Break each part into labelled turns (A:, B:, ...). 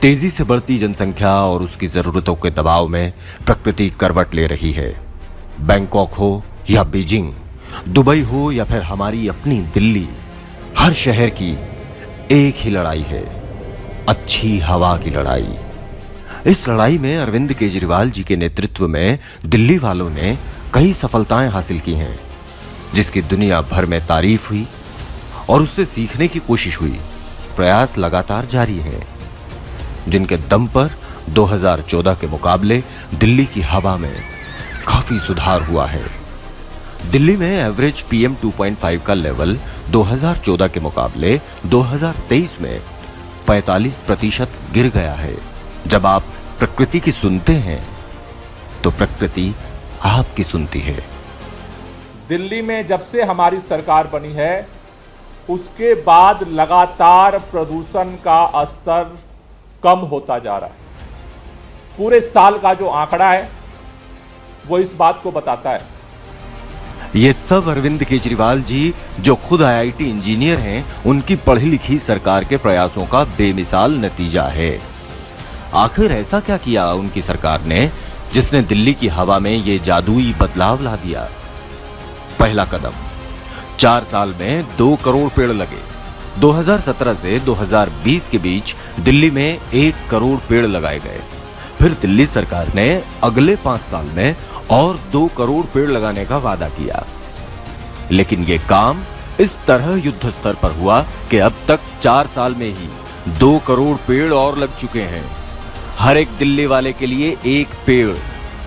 A: तेजी से बढ़ती जनसंख्या और उसकी जरूरतों के दबाव में प्रकृति करवट ले रही है। बैंकॉक हो या बीजिंग, दुबई हो या फिर हमारी अपनी दिल्ली, हर शहर की एक ही लड़ाई है, अच्छी हवा की लड़ाई। इस लड़ाई में अरविंद केजरीवाल जी के नेतृत्व में दिल्ली वालों ने कई सफलताएं हासिल की हैं, जिसकी दुनिया भर में तारीफ हुई और उससे सीखने की कोशिश हुई। प्रयास लगातार जारी है, जिनके दम पर 2014 के मुकाबले दिल्ली की हवा में काफी सुधार हुआ है। दिल्ली में एवरेज PM 2.5 का लेवल 2014 के मुकाबले 2023 में 45% गिर गया है। जब आप प्रकृति की सुनते हैं तो प्रकृति आपकी सुनती है।
B: दिल्ली में जब से हमारी सरकार बनी है उसके बाद लगातार प्रदूषण का स्तर कम होता जा रहा है। पूरे साल का जो आंकड़ा है वो इस बात को बताता है।
A: ये सब अरविंद केजरीवाल जी, जो खुद IIT इंजीनियर हैं, उनकी पढ़ी लिखी सरकार के प्रयासों का बेमिसाल नतीजा है। आखिर ऐसा क्या किया उनकी सरकार ने जिसने दिल्ली की हवा में ये जादुई बदलाव ला दिया? पहला कदम, 4 साल में 2 करोड़ पेड़ लगे। 2017 से 2020 के बीच दिल्ली में 1 करोड़ पेड़ लगाए गए। फिर दिल्ली सरकार ने अगले 5 साल में और 2 करोड़ पेड़ लगाने का वादा किया। लेकिन यह काम इस तरह युद्ध स्तर पर हुआ कि अब तक 4 साल में ही 2 करोड़ पेड़ और लग चुके हैं। हर एक दिल्ली वाले के लिए 1 पेड़।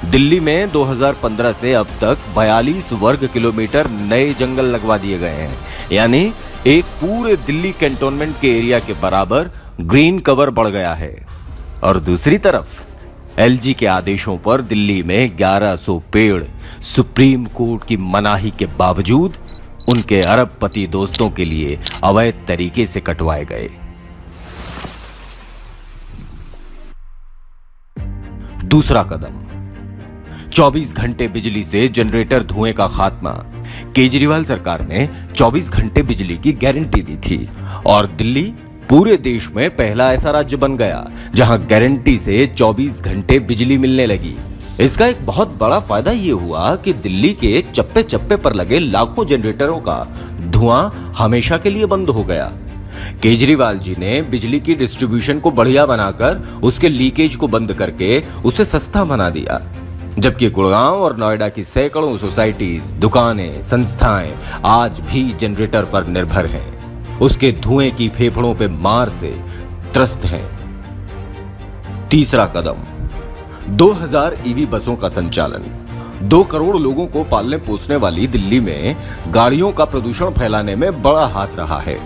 A: दिल्ली में 2015 से अब तक 42 वर्ग किलोमीटर नए जंगल लगवा दिए गए हैं, यानी एक पूरे दिल्ली कैंटोनमेंट के एरिया के बराबर ग्रीन कवर बढ़ गया है। और दूसरी तरफ LG के आदेशों पर दिल्ली में 1100 पेड़ सुप्रीम कोर्ट की मनाही के बावजूद उनके अरबपति दोस्तों के लिए अवैध तरीके से कटवाए गए। दूसरा कदम, 24 घंटे बिजली से जनरेटर धुएं का खात्मा। केजरीवाल सरकार ने 24 घंटे बिजली की गारंटी दी थी और दिल्ली पूरे देश में पहला ऐसा राज्य बन गया जहां गारंटी से 24 घंटे बिजली मिलने लगी। इसका एक बहुत बड़ा फायदा यह हुआ कि दिल्ली के चप्पे चप्पे पर लगे लाखों जनरेटरों का धुआं हमेशा के लिए बंद हो गया। केजरीवाल जी ने बिजली की डिस्ट्रीब्यूशन को बढ़िया बनाकर उसके लीकेज को बंद करके उसे सस्ता बना दिया, जबकि गुड़गांव और नोएडा की सैकड़ों सोसाइटीज, दुकानें, संस्थाएं आज भी जनरेटर पर निर्भर हैं। उसके धुएं की फेफड़ों पे मार से त्रस्त हैं। तीसरा कदम, 2000 EV बसों का संचालन। 2 करोड़ लोगों को पालने पोसने वाली दिल्ली में गाड़ियों का प्रदूषण फैलाने में बड़ा हाथ रहा है।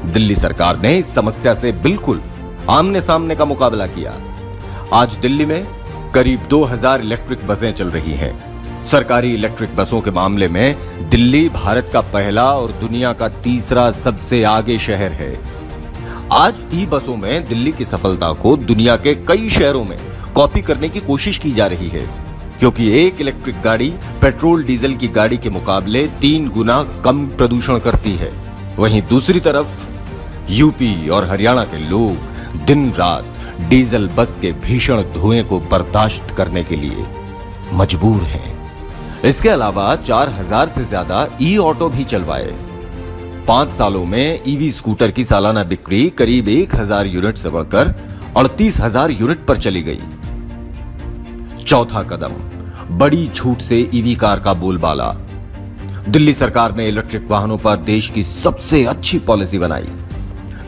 A: दिल्ली सरकार ने इस समस्या से बिल्कुल आमने सामने का मुकाबला किया। आज दिल्ली में करीब 2000 इलेक्ट्रिक बसें चल रही हैं। सरकारी इलेक्ट्रिक बसों के मामले में दिल्ली भारत का पहला और दुनिया का तीसरा सबसे आगे शहर है। आज ई बसों में दिल्ली की सफलता को दुनिया के कई शहरों में कॉपी करने की कोशिश की जा रही है, क्योंकि एक इलेक्ट्रिक गाड़ी पेट्रोल डीजल की गाड़ी के मुकाबले 3 गुना कम प्रदूषण करती है। वहीं दूसरी तरफ यूपी और हरियाणा के लोग दिन रात डीजल बस के भीषण धुएं को बर्दाश्त करने के लिए मजबूर हैं। इसके अलावा 4000 से ज्यादा ई ऑटो भी चलवाए। 5 सालों में ईवी स्कूटर की सालाना बिक्री करीब 1000 यूनिट से बढ़कर 38000 यूनिट पर चली गई। चौथा कदम, बड़ी छूट से ईवी कार का बोलबाला। दिल्ली सरकार ने इलेक्ट्रिक वाहनों पर देश की सबसे अच्छी पॉलिसी बनाई,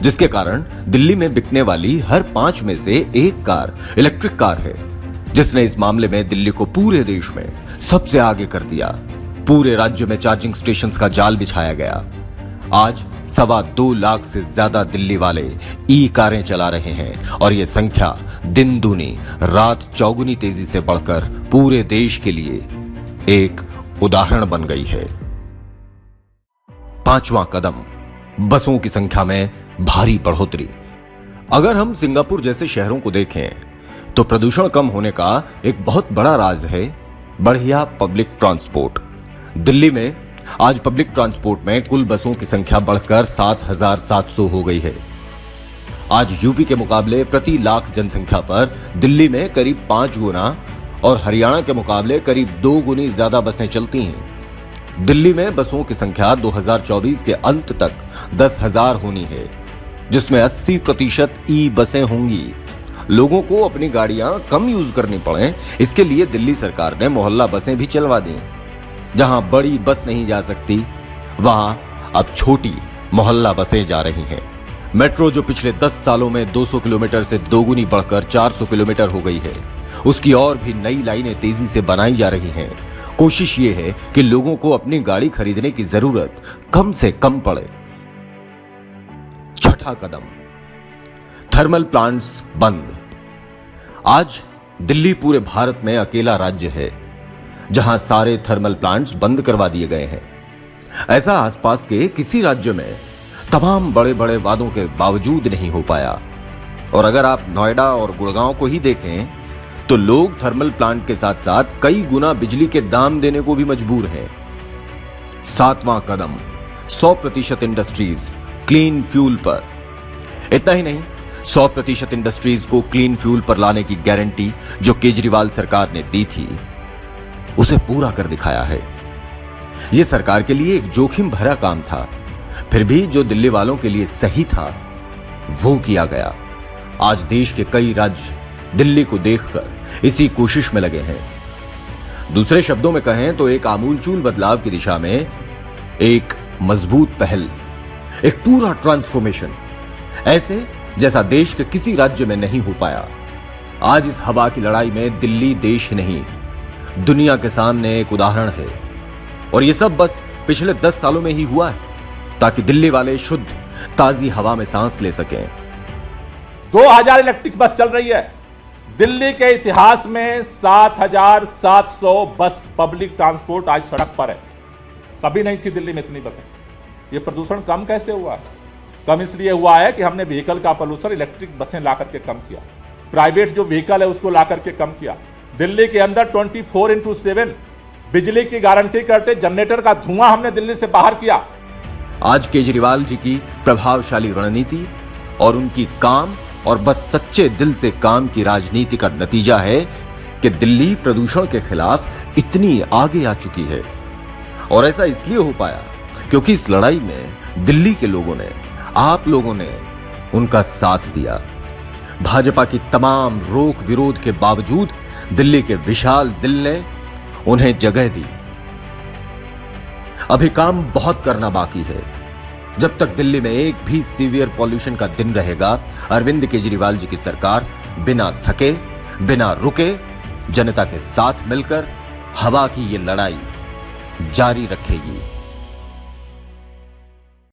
A: जिसके कारण दिल्ली में बिकने वाली हर 5 में से 1 कार इलेक्ट्रिक कार है, जिसने इस मामले में दिल्ली को पूरे देश में सबसे आगे कर दिया। पूरे राज्य में चार्जिंग स्टेशंस का जाल बिछाया गया। आज 2.25 लाख से ज्यादा दिल्ली वाले ई कारें चला रहे हैं और यह संख्या दिन दूनी रात चौगुनी तेजी से बढ़कर पूरे देश के लिए एक उदाहरण बन गई है। 5वां कदम, बसों की संख्या में भारी बढ़ोतरी। अगर हम सिंगापुर जैसे शहरों को देखें तो प्रदूषण कम होने का एक बहुत बड़ा राज है बढ़िया पब्लिक ट्रांसपोर्ट। दिल्ली में आज पब्लिक ट्रांसपोर्ट में कुल बसों की संख्या बढ़कर 7700 हो गई है। आज यूपी के मुकाबले प्रति लाख जनसंख्या पर दिल्ली में करीब 5 गुना और हरियाणा के मुकाबले करीब 2 गुनी ज्यादा बसें चलती हैं। दिल्ली में बसों की संख्या 2024 के अंत तक 10,000 होनी है, जिसमें 80% ई बसें होंगी। लोगों को अपनी गाड़ियां कम यूज करनी पड़े, इसके लिए दिल्ली सरकार ने मोहल्ला बसें भी चलवा दी। जहां बड़ी बस नहीं जा सकती, वहां अब छोटी मोहल्ला बसें जा रही हैं। मेट्रो जो पिछले 10 सालों में 200 किलोमीटर से दोगुनी बढ़कर 400 किलोमीटर हो गई है, उसकी और भी नई लाइनें तेजी से बनाई जा रही हैं। कोशिश ये है कि लोगों को अपनी गाड़ी खरीदने की जरूरत कम से कम पड़े। छठा कदम, थर्मल प्लांट्स बंद। आज दिल्ली पूरे भारत में अकेला राज्य है जहां सारे थर्मल प्लांट्स बंद करवा दिए गए हैं। ऐसा आसपास के किसी राज्य में तमाम बड़े बड़े वादों के बावजूद नहीं हो पाया। और अगर आप नोएडा और गुड़गांव को ही देखें तो लोग थर्मल प्लांट के साथ साथ कई गुना बिजली के दाम देने को भी मजबूर हैं। सातवां कदम, 100% इंडस्ट्रीज क्लीन फ्यूल पर। इतना ही नहीं, 100% इंडस्ट्रीज को क्लीन फ्यूल पर लाने की गारंटी जो केजरीवाल सरकार ने दी थी, उसे पूरा कर दिखाया है। यह सरकार के लिए एक जोखिम भरा काम था, फिर भी जो दिल्ली वालों के लिए सही था वो किया गया। आज देश के कई राज्य दिल्ली को देखकर इसी कोशिश में लगे हैं। दूसरे शब्दों में कहें तो एक आमूलचूल बदलाव की दिशा में एक मजबूत पहल, एक पूरा ट्रांसफॉर्मेशन, ऐसे जैसा देश के किसी राज्य में नहीं हो पाया। आज इस हवा की लड़ाई में दिल्ली देश ही नहीं, दुनिया के सामने एक उदाहरण है। और यह सब बस पिछले 10 सालों में ही हुआ है, ताकि दिल्ली वाले शुद्ध ताजी हवा में सांस ले सकें।
B: 2000 इलेक्ट्रिक बस चल रही है। दिल्ली के इतिहास में 7,700 बस पब्लिक ट्रांसपोर्ट आज सड़क पर है। कभी नहीं थी दिल्ली में इतनी बसें। ये प्रदूषण कम कैसे हुआ? कम इसलिए हुआ है कि हमने व्हीकल का पोल्यूशन इलेक्ट्रिक बसें ला करके कम किया, प्राइवेट जो व्हीकल है उसको ला करके कम किया। दिल्ली के अंदर 24/7 बिजली की गारंटी करते जनरेटर का धुआं हमने दिल्ली से बाहर किया।
A: आज केजरीवाल जी की प्रभावशाली रणनीति और उनकी काम और बस सच्चे दिल से काम की राजनीति का नतीजा है कि दिल्ली प्रदूषण के खिलाफ इतनी आगे आ चुकी है। और ऐसा इसलिए हो पाया क्योंकि इस लड़ाई में दिल्ली के लोगों ने, आप लोगों ने उनका साथ दिया। भाजपा की तमाम रोक विरोध के बावजूद दिल्ली के विशाल दिल ने उन्हें जगह दी। अभी काम बहुत करना बाकी है। जब तक दिल्ली में एक भी सीवियर पॉल्यूशन का दिन रहेगा, अरविंद केजरीवाल जी की सरकार बिना थके, बिना रुके, जनता के साथ मिलकर हवा की ये लड़ाई जारी रखेगी।